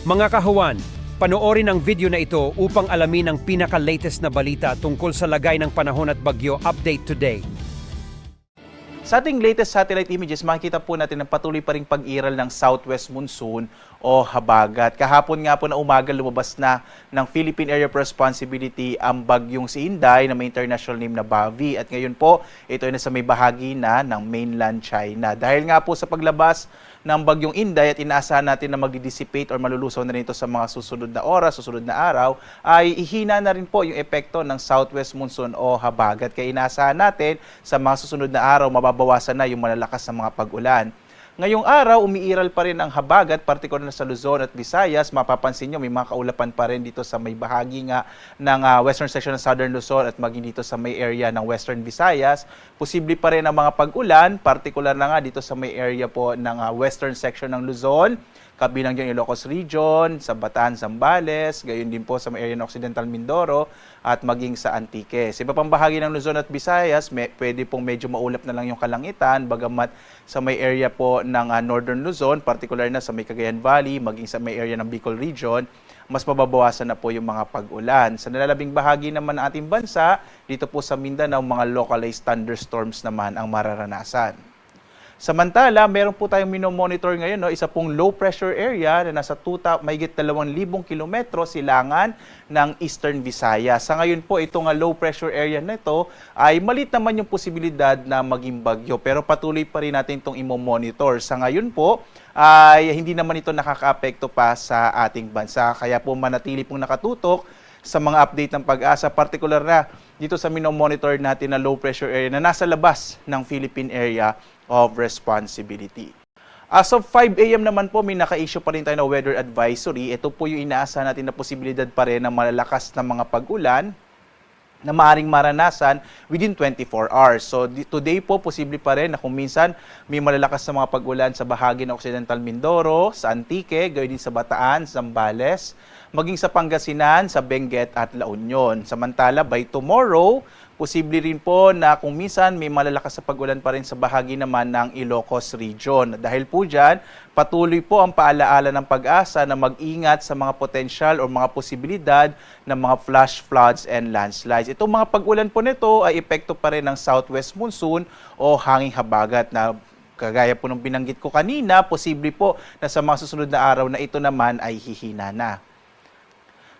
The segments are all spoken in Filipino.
Mga kahuwan, panoorin ang video na ito upang alamin ang pinaka-latest na balita tungkol sa lagay ng panahon at bagyo update today. Sa ating latest satellite images, makikita po natin ang patuloy pa ring pag-iral ng southwest monsoon o habagat. Kahapon nga po na umaga lumabas na ng Philippine Area of Responsibility ang bagyong si Inday na may international name na Bavi. At ngayon po, ito ay nasa may bahagi na ng mainland China. Dahil nga po sa paglabas ng bagyong Inday at inaasahan natin na magdi-dissipate or malulusaw na rin ito sa mga susunod na oras, susunod na araw, ay ihina na rin po yung epekto ng southwest monsoon o habagat. Kaya inaasahan natin sa mga susunod na araw, mababawasan na yung malalakas na mga pag-ulan. Ngayong araw, umiiral pa rin ang habagat, partikular na sa Luzon at Visayas. Mapapansin nyo, may mga kaulapan pa rin dito sa may bahagi nga ng western section ng Southern Luzon at maging dito sa may area ng Western Visayas. Posible pa rin ang mga pag-ulan, partikular na nga dito sa may area po ng western section ng Luzon, kabilang dyan Ilocos Region, sa Bataan, Zambales, gayon din po sa may area ng Occidental Mindoro at maging sa Antique. Sa iba pang bahagi ng Luzon at Visayas, pwede pong medyo maulap na lang yung kalangitan, bagamat sa may area po ng Northern Luzon, particular na sa may Cagayan Valley, maging sa may area ng Bicol Region, mas mababawasan na po yung mga pag-ulan. Sa nalalabing bahagi naman ng ating bansa, dito po sa Mindanao, mga localized thunderstorms naman ang mararanasan. Samantala, meron po tayong minomonitor ngayon, isa pong low pressure area na nasa mahigit 2,000 kilometro silangan ng Eastern Visayas. Sa ngayon po, itong low pressure area na ito ay maliit naman yung posibilidad na maging bagyo. Pero patuloy pa rin natin itong imomonitor. Sa ngayon po, ay hindi naman ito nakaka-apekto pa sa ating bansa. Kaya po manatili pong nakatutok sa mga update ng Pag-asa, particular na dito sa minomonitor natin na low pressure area na nasa labas ng Philippine Area of Responsibility. As of 5 a.m. naman po, may naka-issue pa rin tayo na weather advisory. Ito po yung inaasahan natin na posibilidad pa rin ng malalakas na mga pag-ulan na maaaring maranasan within 24 hours. So today po, posible pa rin na kung minsan may malalakas na mga pag-ulan sa bahagi ng Occidental Mindoro, sa Antique, gayon din sa Bataan, Zambales, maging sa Pangasinan, sa Benguet at La Union. Samantala, by tomorrow, posible rin po na kung minsan may malalakas sa pag-ulan pa rin sa bahagi naman ng Ilocos Region. Dahil po dyan, patuloy po ang paalaala ng Pag-asa na mag-ingat sa mga potensyal o mga posibilidad ng mga flash floods and landslides. Itong mga pag-ulan po nito ay epekto pa rin ng southwest monsoon o hanging habagat na kagaya po ng binanggit ko kanina, posible po na sa mga susunod na araw na ito naman ay hihina na.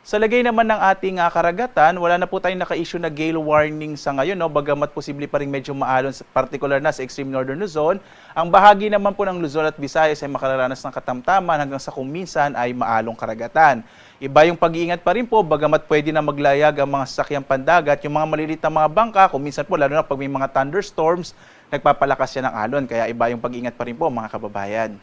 Sa lagay naman ng ating karagatan, wala na po tayong naka-issue na gale warning sa ngayon, bagamat posible pa rin medyo maalon, particular na sa extreme northern Luzon. Ang bahagi naman po ng Luzon at Visayas ay makararanas ng katamtaman hanggang sa kung minsan ay maalong karagatan. Iba yung pag-iingat pa rin po, bagamat pwede na maglayag ang mga sasakyang pandagat, yung mga maliliit na mga bangka, kung minsan po, lalo na pag may mga thunderstorms, nagpapalakas yan ng alon. Kaya iba yung pag-iingat pa rin po, mga kababayan.